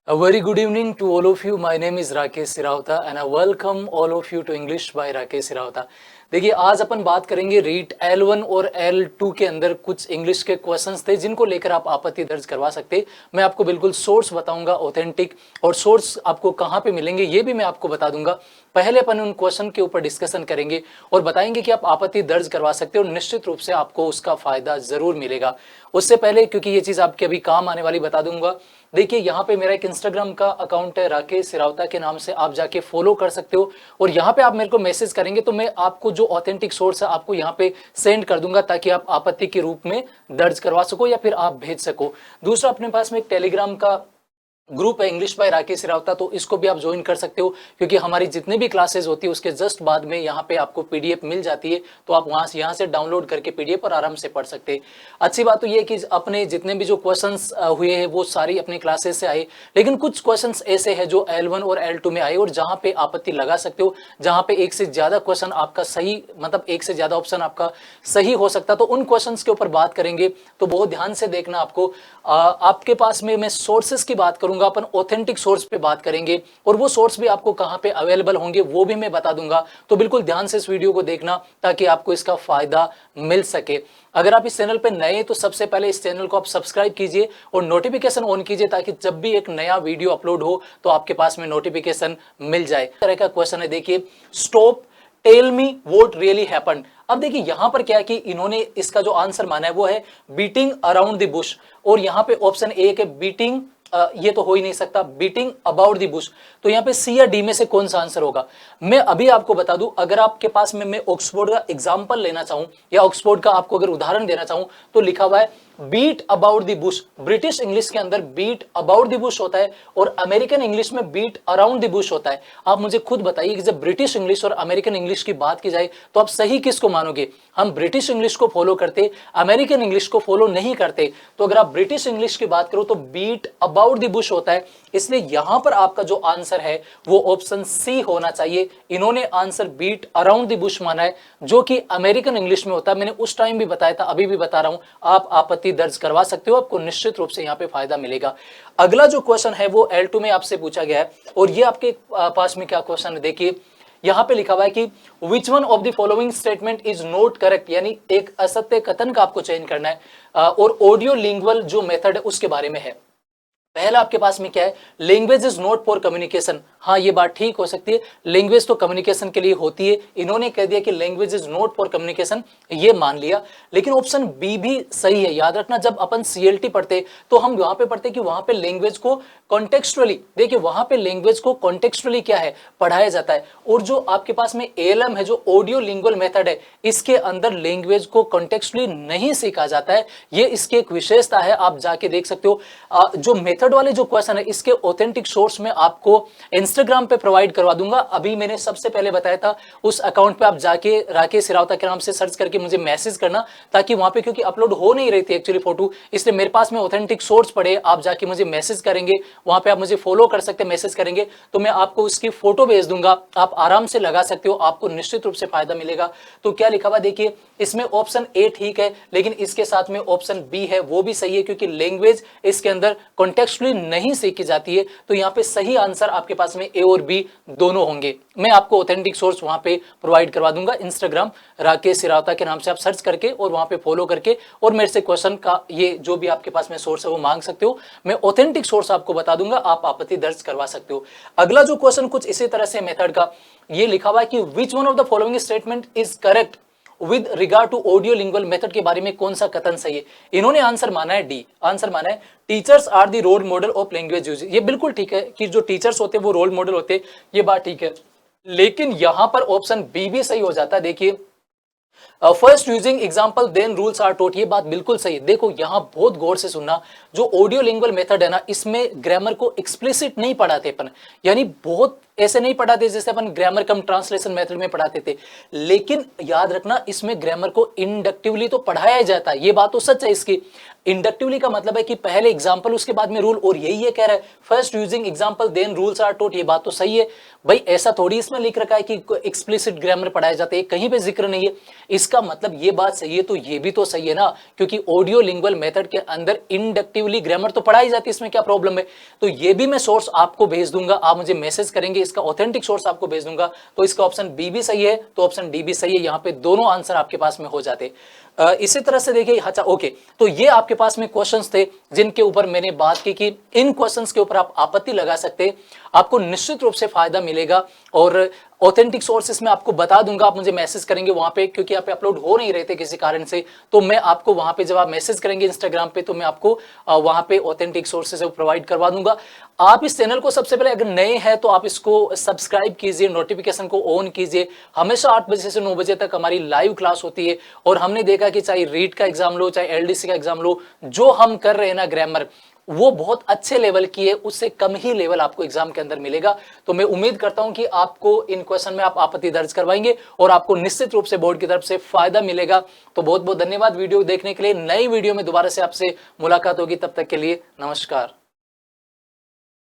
A very good evening to all of you. My name is Rakesh Sirauta and I welcome all of you to English by Rakesh Sirauta. देखिए आज अपन बात करेंगे REET L1 और L2 के अंदर कुछ English के क्वेश्चंस थे जिनको लेकर आप आपत्ति दर्ज करवा सकते। मैं आपको बिल्कुल सोर्स बताऊंगा ऑथेंटिक, और सोर्स आपको कहाँ पे मिलेंगे ये भी मैं आपको बता दूंगा। पहले अपन उन क्वेश्चन के ऊपर डिस्कशन करेंगे और बताएंगे कि आप आपत्ति दर्ज करवा सकते हो और निश्चित रूप से आपको उसका फायदा जरूर मिलेगा। उससे पहले क्योंकि ये चीज आपके अभी काम आने वाली बता दूंगा, देखिए यहाँ पे मेरा एक इंस्टाग्राम का अकाउंट है राकेश सिरावता के नाम से, आप जाके फॉलो कर सकते हो और यहाँ पे आप मेरे को मैसेज करेंगे तो मैं आपको जो ऑथेंटिक सोर्स है आपको यहाँ पे सेंड कर दूंगा ताकि आप आपत्ति के रूप में दर्ज करवा सको या फिर आप भेज सको। दूसरा, अपने पास में एक टेलीग्राम का ग्रुप है इंग्लिश बाय राकेश सिरावता, तो इसको भी आप ज्वाइन कर सकते हो क्योंकि हमारी जितनी भी क्लासेस होती है उसके जस्ट बाद में यहाँ पे आपको पीडीएफ मिल जाती है, तो आप यहाँ से डाउनलोड करके पीडीएफ पर आराम से पढ़ सकते हैं। अच्छी बात तो ये कि अपने जितने भी जो क्वेश्चंस हुए हैं वो सारी अपनी क्लासेस से आए, लेकिन कुछ क्वेश्चंस ऐसे हैं जो L1 और L2 में आए और जहाँ पे आपत्ति लगा सकते हो, जहाँ पे एक से ज्यादा क्वेश्चन आपका सही, मतलब एक से ज्यादा ऑप्शन आपका सही हो सकता, तो उन क्वेश्चन के ऊपर बात करेंगे। तो बहुत ध्यान से देखना आपको। आपके पास में मैं सोर्सेस की बात करूंगा, अपन ऑथेंटिक सोर्स पे बात करेंगे और वो सोर्स भी आपको कहां पे अवेलेबल होंगे वो भी मैं बता दूंगा। तो बिल्कुल ध्यान से इस वीडियो को देखना ताकि आपको इसका फायदा मिल सके। अगर आप इस चैनल पे नए हैं तो सबसे पहले इस चैनल को आप सब्सक्राइब कीजिए और नोटिफिकेशन ऑन कीजिए ताकि जब भी एक नया वीडियो अपलोड हो तो आपके पास में नोटिफिकेशन मिल जाए। इस तरह का क्वेश्चन है, देखिए, stop tell me what really happened. अब देखिए यहां पर क्या है कि इन्होंने इसका जो आंसर माना है वो है बीटिंग अराउंड द बुश, और यहां पे ऑप्शन ए है बीटिंग, ये तो हो ही नहीं सकता, बीटिंग अबाउट द बुश। तो यहाँ पे सी या डी में से कौन सा आंसर होगा मैं अभी आपको बता दूं। अगर आपके पास में मैं ऑक्सफोर्ड का एग्जांपल लेना चाहूं या ऑक्सफोर्ड का आपको अगर उदाहरण देना चाहूं तो लिखा हुआ है beat about the bush. British English के अंदर बीट अबाउट द बुश होता है और अमेरिकन इंग्लिश में बीट अराउंड द बुश होता है। आप मुझे खुद बताइए कि जब ब्रिटिश इंग्लिश और अमेरिकन इंग्लिश की बात की जाए तो आप सही किसको मानोगे? हम ब्रिटिश इंग्लिश को फॉलो करते, अमेरिकन इंग्लिश को फॉलो नहीं करते। तो अगर आप ब्रिटिश इंग्लिश की बात करो तो बीट अबाउट द बुश होता है, इसलिए यहां पर आपका जो आंसर है वो ऑप्शन सी होना चाहिए। इन्होंने answer beat around the bush माना है जो कि अमेरिकन इंग्लिश में होता है। मैंने उस टाइम भी बताया था, अभी भी बता रहा हूं, आप आपत्ति दर्ज करवा सकते हो, आपको निश्चित रूप से यहां पे फायदा मिलेगा। अगला जो क्वेश्चन है वो L2 में आपसे पूछा गया है और ये आपके पास में क्या क्वेश्चन है, देखिए यहां पे लिखा हुआ है कि which one of the following statement is not correct, यानी एक असत्य कथन का आपको चयन करना है और ऑडियो लिंगुअल जो मेथड है उसके बारे में है। पहला आपके पास में क्या है, language is not for communication. हाँ, ये बात ठीक हो सकती है, लैंग्वेज तो कम्युनिकेशन के लिए होती है। इन्होंने कह दिया कि language is not for communication, ये मान लिया, लेकिन ऑप्शन बी भी सही है। याद रखना, जब अपन सीएलटी पढ़ते तो हम वहां पे पढ़ते कि वहां पे लैंग्वेज को कॉन्टेक्सचुअली, देखिए वहां पे लैंग्वेज को कॉन्टेक्सचुअली क्या है, पढ़ाया जाता है। और जो आपके पास में एएलएम है, जो ऑडियो लिंगुअल मेथड है, इसके अंदर लैंग्वेज को कॉन्टेक्सचुअली नहीं सीखा जाता है। ये इसकी एक विशेषता है, आप जाके देख सकते हो। जो मेथड वाले जो क्वेश्चन है इसके ऑथेंटिक सोर्स में आपको इंस्टाग्राम पे प्रोवाइड करवा दूंगा। अभी मैंने सबसे पहले बताया था उस अकाउंट पे आप जाके राकेश सिरावता के नाम से सर्च करके मुझे मैसेज करना, ताकि वहां पे, क्योंकि अपलोड हो नहीं रही थी एक्चुअली फोटो, इसलिए मेरे पास में ऑथेंटिक सोर्स पड़े, आप जाके मुझे मैसेज करेंगे, वहां पे आप मुझे फॉलो कर सकते हैं, मैसेज करेंगे तो मैं आपको उसकी फोटो भेज दूंगा, आप आराम से लगा सकते हो, आपको निश्चित रूप से फायदा मिलेगा। तो क्या लिखा हुआ देखिए, इसमें ऑप्शन ए ठीक है, लेकिन इसके साथ में ऑप्शन बी है वो भी सही है, क्योंकि लैंग्वेज इसके अंदर कॉन्टेक्सचुअली नहीं सीखी जाती है। तो यहाँ पे सही आंसर आपके पास में ए और बी दोनों होंगे। मैं आपको ऑथेंटिक सोर्स वहां पे प्रोवाइड करवा दूंगा, इंस्टाग्राम राकेश सिरावता के नाम से आप सर्च करके और वहां पे फॉलो करके और मेरे से क्वेश्चन का ये जो भी आपके पास में सोर्स है वो मांग सकते हो। मैं ऑथेंटिक सोर्स आपको बता दूंगा, आप आपत्ति दर्ज करवा सकते हो। अगला जो क्वेश्चन कुछ इसी तरह से मेथड का, ये लिखा हुआ है कि which one of the following statement is correct with regard to audio lingual method के बारे में कौन सा कथन सही है? इन्होंने आंसर माना है डी, आंसर माना है teachers are the role model of language use. ये बिल्कुल ठीक है कि जो टीचर्स होते हैं वो रोल मॉडल होते हैं, ये बात ठीक है, लेकिन यहां पर ऑप्शन बी भी सही हो जाता है। देखिए, first using example then rules are taught, ये बात बिल्कुल सही है। देखो यहां बहुत गौर से सुनना, जो ऑडियो लिंगुअल मेथड है ना, इसमें ग्रामर को एक्सप्लिसिट नहीं पढ़ाते अपन, यानी बहुत ऐसे नहीं पढ़ाते जैसे अपन ग्रामर कम ट्रांसलेशन मेथड में पढ़ाते थे। लेकिन याद रखना, इसमें ग्रामर को इंडक्टिवली तो पढ़ाया जाता है, ये बात तो सच है इसकी। इंडक्टिवली का मतलब है कि पहले एग्जाम्पल उसके बाद में रूल, और यही ये कह रहा है first using example then rules are taught. ये बात तो सही है भाई, ऐसा थोड़ी इसमें लिख रखा है कि एक्सप्लिसिट ग्रामर पढ़ाया जाता है, कहीं पे जिक्र नहीं है। इसका मतलब ये बात सही है तो ये भी तो सही है ना, क्योंकि ऑडियो लिंगुअल मेथड के अंदर इंडक्टिवली ग्रामर तो पढ़ाई जाती है, इसमें क्या प्रॉब्लम है। तो ये भी मैं सोर्स आपको भेज दूंगा, आप मुझे मैसेज करेंगे, इसका ऑथेंटिक सोर्स आपको भेज दूंगा। तो इसका ऑप्शन बी भी सही है, तो ऑप्शन डी भी सही है, यहाँ पे दोनों आंसर आपके पास में हो जाते। इसी तरह से देखिए, अच्छा ओके, तो ये आपके पास में क्वेश्चंस थे जिनके ऊपर मैंने बात की कि इन क्वेश्चंस के ऊपर आप आपत्ति लगा सकते, आपको निश्चित रूप से फायदा मिलेगा। और ऑथेंटिक सोर्सेस में आपको बता दूंगा, आप मुझे मैसेज करेंगे वहां पे, क्योंकि यहाँ पे अपलोड हो नहीं रहे थे किसी कारण से, तो मैं आपको वहां पे जब आप मैसेज करेंगे इंस्टाग्राम पे, तो मैं आपको वहां पे ऑथेंटिक सोर्सेस प्रोवाइड करवा दूंगा। आप इस चैनल को सबसे पहले अगर नए हैं तो आप इसको सब्सक्राइब कीजिए, नोटिफिकेशन को ऑन कीजिए। हमेशा 8 बजे से 9 बजे तक हमारी लाइव क्लास होती है, और हमने देखा कि चाहे रीट का एग्जाम लो, चाहे एलडीसी का एग्जाम लो, जो हम कर रहे हैं ना ग्रामर, वो बहुत अच्छे लेवल की है, उससे कम ही लेवल आपको एग्जाम के अंदर मिलेगा। तो मैं उम्मीद करता हूं कि आपको इन क्वेश्चन में आप आपत्ति दर्ज करवाएंगे और आपको निश्चित रूप से बोर्ड की तरफ से फायदा मिलेगा। तो बहुत बहुत धन्यवाद वीडियो देखने के लिए। नई वीडियो में दोबारा से आपसे मुलाकात होगी, तब तक के लिए नमस्कार।